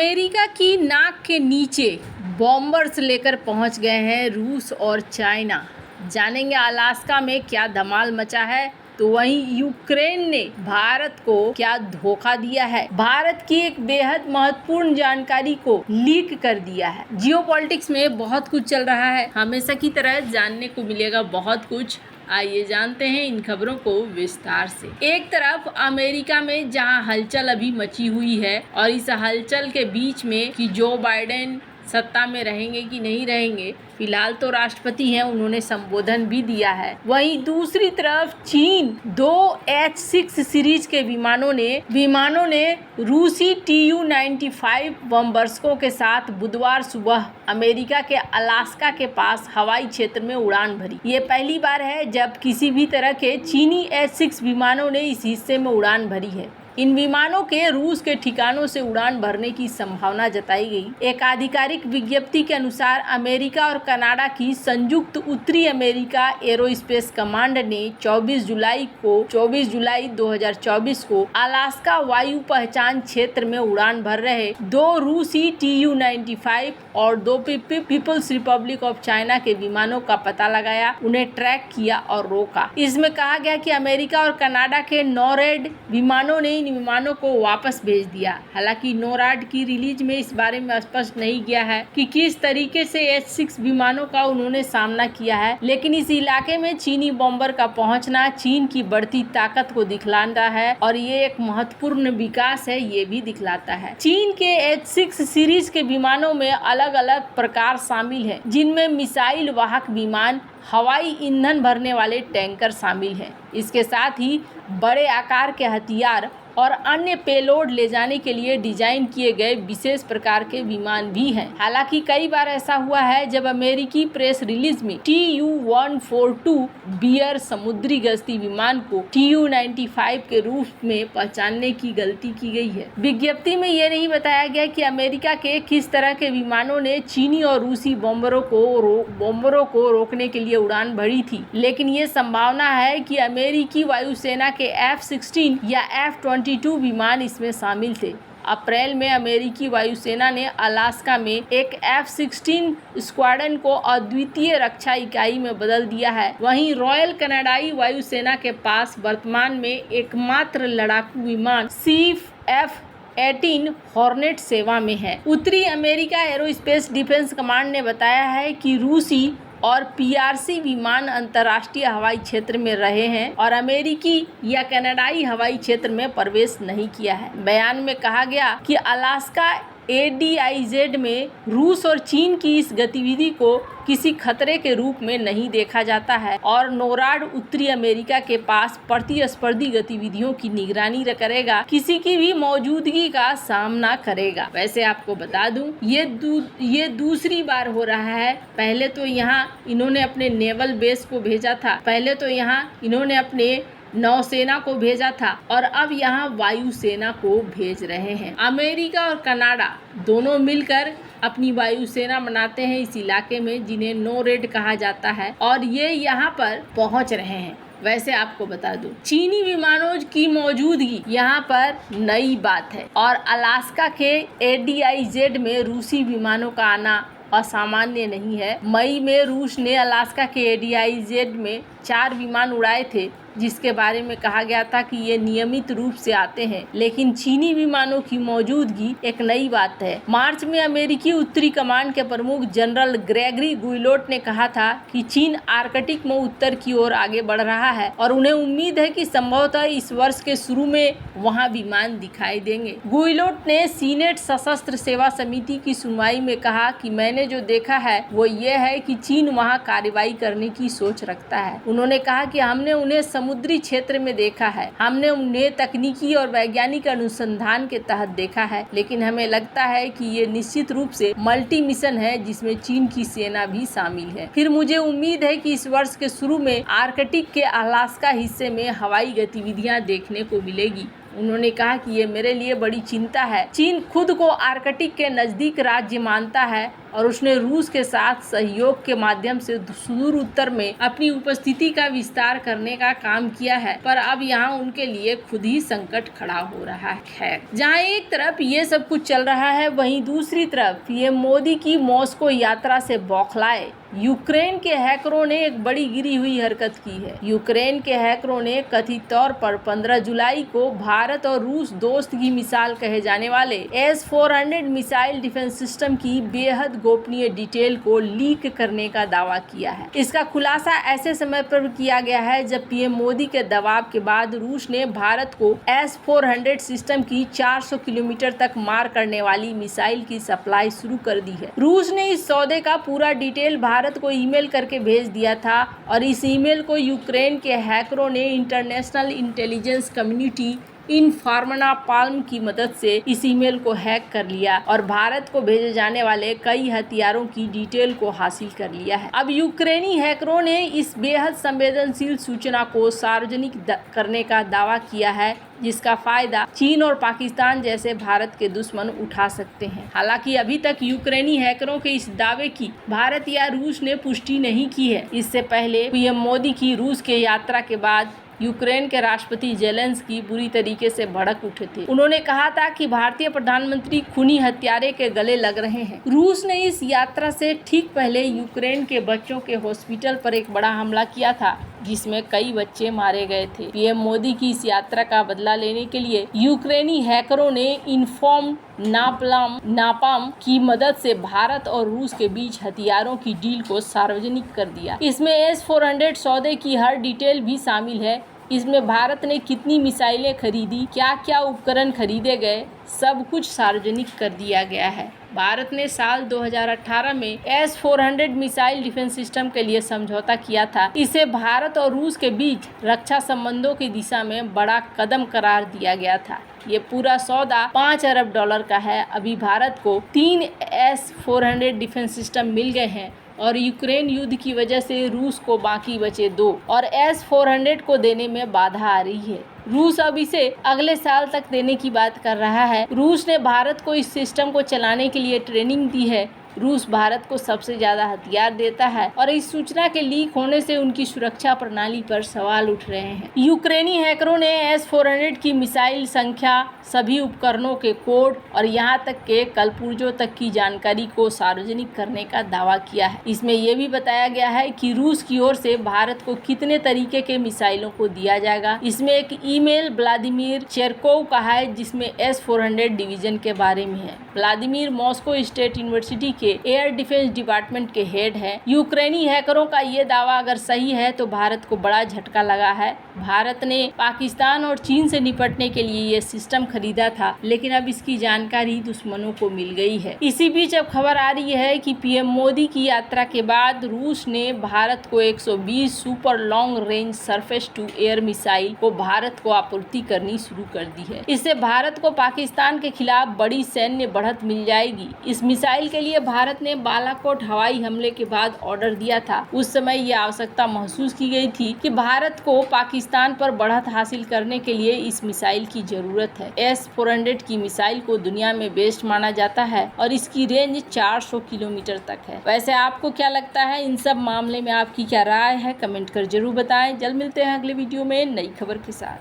America की नाक के नीचे बॉम्बर्स लेकर पहुंच गए हैं रूस और चाइना। जानेंगे अलास्का में क्या धमाल मचा है, तो वहीं यूक्रेन ने भारत को क्या धोखा दिया है। भारत की एक बेहद महत्वपूर्ण जानकारी को लीक कर दिया है। जियोपॉलिटिक्स में बहुत कुछ चल रहा है, हमेशा की तरह जानने को मिलेगा बहुत कुछ। आइए जानते हैं इन खबरों को विस्तार से। एक तरफ अमेरिका में जहां हलचल अभी मची हुई है और इस हलचल के बीच में कि जो बाइडेन सत्ता में रहेंगे कि नहीं रहेंगे, फिलहाल तो राष्ट्रपति हैं, उन्होंने संबोधन भी दिया है। वहीं दूसरी तरफ चीन 2 H-6 सीरीज के विमानों ने रूसी Tu-95 बमबर्सकों के साथ बुधवार सुबह अमेरिका के अलास्का के पास हवाई क्षेत्र में उड़ान भरी। ये पहली बार है जब किसी भी तरह के चीनी H-6 विमानों ने इस हिस्से में उड़ान भरी है। इन विमानों के रूस के ठिकानों से उड़ान भरने की संभावना जताई गई। एक आधिकारिक विज्ञप्ति के अनुसार अमेरिका और कनाडा की संयुक्त उत्तरी अमेरिका एरोस्पेस कमांड ने 24 जुलाई 2024 को अलास्का वायु पहचान क्षेत्र में उड़ान भर रहे 2 रूसी Tu-95 और 2 पीपल्स रिपब्लिक ऑफ चाइना के विमानों का पता लगाया, उन्हें ट्रैक किया और रोका। इसमें कहा गया कि अमेरिका और कनाडा के नॉरेड विमानों ने इन विमानों को वापस भेज दिया। हालांकि नोराड की रिलीज में इस बारे में स्पष्ट नहीं किया है कि किस तरीके से H-6 विमानों का उन्होंने सामना किया है, लेकिन इस इलाके में चीनी बॉम्बर का पहुंचना चीन की बढ़ती ताकत को दिखलाता है और ये एक महत्वपूर्ण विकास है, ये भी दिखलाता है। चीन के H-6 सीरीज के विमानों में अलग अलग प्रकार शामिल हैं, जिनमें मिसाइल वाहक विमान, हवाई ईंधन भरने वाले टैंकर शामिल हैं। इसके साथ ही बड़े आकार के हथियार और अन्य पेलोड ले जाने के लिए डिजाइन किए गए विशेष प्रकार के विमान भी हैं। हालांकि कई बार ऐसा हुआ है जब अमेरिकी प्रेस रिलीज में Tu-142 बियर समुद्री गश्ती विमान को Tu-95 के रूप में पहचानने की गलती की गई है। विज्ञप्ति में यह नहीं बताया गया कि अमेरिका के किस तरह के विमानों ने चीनी और रूसी बॉम्बरों को रोकने के लिए उड़ान भरी थी, लेकिन ये संभावना है कि अमेरिकी वायुसेना के F-16 या F-22 विमान इसमें शामिल थे। अप्रैल में अमेरिकी वायुसेना ने अलास्का में एक F-16 स्क्वाड्रन को अद्वितीय रक्षा इकाई में बदल दिया है। वहीं रॉयल कनाडाई वायुसेना के पास वर्तमान में एकमात्र लड़ाकू विमान F-18 हॉर्नेट सेवा में है। उत्तरी अमेरिका एरोस्पेस डिफेंस कमांड ने बताया है कि रूसी और PRC विमान अंतर्राष्ट्रीय हवाई क्षेत्र में रहे हैं और अमेरिकी या कनाडाई हवाई क्षेत्र में प्रवेश नहीं किया है। बयान में कहा गया कि अलास्का ADIZ में रूस और चीन की इस गतिविधि को किसी खतरे के रूप में नहीं देखा जाता है और नोराड उत्तरी अमेरिका के पास प्रतिस्पर्धी गतिविधियों की निगरानी करेगा, किसी की भी मौजूदगी का सामना करेगा। वैसे आपको बता दूं, ये दूसरी बार हो रहा है। पहले तो यहाँ इन्होंने अपने नेवल बेस को भेजा था, पहले तो यहाँ इन्होंने अपने नौसेना को भेजा था और अब यहाँ वायुसेना को भेज रहे हैं। अमेरिका और कनाडा दोनों मिलकर अपनी वायुसेना बनाते हैं इस इलाके में, जिन्हें नोरेड कहा जाता है, और ये यहाँ पर पहुँच रहे हैं। वैसे आपको बता दूं, चीनी विमानों की मौजूदगी यहाँ पर नई बात है और अलास्का के ADIZ में रूसी विमानों का आना असामान्य नहीं है। मई में रूस ने अलास्का के ADIZ में 4 विमान उड़ाए थे, जिसके बारे में कहा गया था कि ये नियमित रूप से आते हैं, लेकिन चीनी विमानों की मौजूदगी एक नई बात है। मार्च में अमेरिकी उत्तरी कमांड के प्रमुख जनरल ग्रेगरी गुइलोट ने कहा था कि चीन आर्कटिक में उत्तर की ओर आगे बढ़ रहा है और उन्हें उम्मीद है कि संभवतः इस वर्ष के शुरू में वहां विमान दिखाई देंगे। गुइलोट ने सीनेट सशस्त्र सेवा समिति की सुनवाई में कहा कि मैंने जो देखा है वो ये है कि चीन वहां कार्रवाई करने की सोच रखता है। उन्होंने कहा कि हमने उन्हें समुद्री क्षेत्र में देखा है, हमने उन्हें तकनीकी और वैज्ञानिक अनुसंधान के तहत देखा है, लेकिन हमें लगता है कि ये निश्चित रूप से मल्टी मिशन है जिसमें चीन की सेना भी शामिल है। फिर मुझे उम्मीद है कि इस वर्ष के शुरू में आर्कटिक के अलास्का हिस्से में हवाई गतिविधियां देखने को मिलेगी। उन्होंने कहा कि ये मेरे लिए बड़ी चिंता है। चीन खुद को आर्कटिक के नजदीक राज्य मानता है और उसने रूस के साथ सहयोग के माध्यम से सुदूर उत्तर में अपनी उपस्थिति का विस्तार करने का काम किया है, पर अब यहाँ उनके लिए खुद ही संकट खड़ा हो रहा है। जहाँ एक तरफ ये सब कुछ चल रहा है, वहीं दूसरी तरफ पीएम मोदी की मॉस्को यात्रा से बौखलाए यूक्रेन के हैकरों ने एक बड़ी गिरी हुई हरकत की है। यूक्रेन के हैकरों ने कथित तौर पर 15 जुलाई को भारत और रूस दोस्त की मिसाल कहे जाने वाले S-400 मिसाइल डिफेंस सिस्टम की बेहद गोपनीय डिटेल को लीक करने का दावा किया है। इसका खुलासा ऐसे समय पर किया गया है जब पीएम मोदी के दबाव के बाद रूस ने भारत को S-400 सिस्टम की 400 किलोमीटर तक मार करने वाली मिसाइल की सप्लाई शुरू कर दी है। रूस ने इस सौदे का पूरा डिटेल भारत को ईमेल करके भेज दिया था और इस ईमेल को यूक्रेन के हैकरों ने इंटरनेशनल इंटेलिजेंस कम्युनिटी इनफॉर्मना पाल्म की मदद से इस ईमेल को हैक कर लिया और भारत को भेजे जाने वाले कई हथियारों की डिटेल को हासिल कर लिया है। अब यूक्रेनी हैकरों ने इस बेहद संवेदनशील सूचना को सार्वजनिक करने का दावा किया है, जिसका फायदा चीन और पाकिस्तान जैसे भारत के दुश्मन उठा सकते हैं। हालांकि अभी तक यूक्रेनी हैकरों के इस दावे की भारत या रूस ने पुष्टि नहीं की है। इससे पहले पीएम मोदी की रूस के यात्रा के बाद यूक्रेन के राष्ट्रपति जेलेंस्की बुरी तरीके से भड़क उठे थे। उन्होंने कहा था कि भारतीय प्रधानमंत्री खूनी हत्यारे के गले लग रहे हैं। रूस ने इस यात्रा से ठीक पहले यूक्रेन के बच्चों के हॉस्पिटल पर एक बड़ा हमला किया था, जिसमें कई बच्चे मारे गए थे। पीएम मोदी की इस यात्रा का बदला लेने के लिए यूक्रेनी हैकरों ने इन्फॉर्म नापाम की मदद से भारत और रूस के बीच हथियारों की डील को सार्वजनिक कर दिया। इसमें S-400 सौदे की हर डिटेल भी शामिल है। इसमें भारत ने कितनी मिसाइलें खरीदी, क्या क्या उपकरण खरीदे गए, सब कुछ सार्वजनिक कर दिया गया है। भारत ने साल 2018 में S-400 मिसाइल डिफेंस सिस्टम के लिए समझौता किया था। इसे भारत और रूस के बीच रक्षा संबंधों की दिशा में बड़ा कदम करार दिया गया था। ये पूरा सौदा $5 अरब का है। अभी भारत को 3 S-400 डिफेंस सिस्टम मिल गए हैं और यूक्रेन युद्ध की वजह से रूस को बाकी बचे 2 और S-400 को देने में बाधा आ रही है। रूस अब इसे अगले साल तक देने की बात कर रहा है। रूस ने भारत को इस सिस्टम को चलाने के लिए ट्रेनिंग दी है। रूस भारत को सबसे ज्यादा हथियार देता है और इस सूचना के लीक होने से उनकी सुरक्षा प्रणाली पर सवाल उठ रहे हैं। यूक्रेनी हैकरों ने S-400 की मिसाइल संख्या, सभी उपकरणों के कोड और यहां तक के कलपुर्जों तक की जानकारी को सार्वजनिक करने का दावा किया है। इसमें यह भी बताया गया है कि रूस की ओर से भारत को कितने तरीके के मिसाइलों को दिया जाएगा। इसमें एक ईमेल व्लादिमीर चेरकोव का है, जिसमें S-400 डिवीजन के बारे में है। व्लादिमीर मॉस्को स्टेट यूनिवर्सिटी के एयर डिफेंस डिपार्टमेंट के हेड हैं। यूक्रेनी हैकरों का ये दावा अगर सही है तो भारत को बड़ा झटका लगा है। भारत ने पाकिस्तान और चीन से निपटने के लिए ये सिस्टम खरीदा था, लेकिन अब इसकी जानकारी दुश्मनों को मिल गई है। इसी बीच अब खबर आ रही है कि पीएम मोदी की यात्रा के बाद रूस ने भारत को 120 super long range surface to air missile को भारत को आपूर्ति करनी शुरू कर दी है। इससे भारत को पाकिस्तान के खिलाफ बड़ी सैन्य बढ़त मिल जाएगी। इस मिसाइल के लिए भारत ने बालाकोट हवाई हमले के बाद ऑर्डर दिया था। उस समय ये आवश्यकता महसूस की गई थी कि भारत को पाकिस्तान पर बढ़त हासिल करने के लिए इस मिसाइल की जरूरत है। S-400 की मिसाइल को दुनिया में बेस्ट माना जाता है और इसकी रेंज 400 किलोमीटर तक है। वैसे आपको क्या लगता है इन सब मामले में, आपकी क्या राय है, कमेंट कर जरूर बताएं। जल्द मिलते हैं अगले वीडियो में नई खबर के साथ।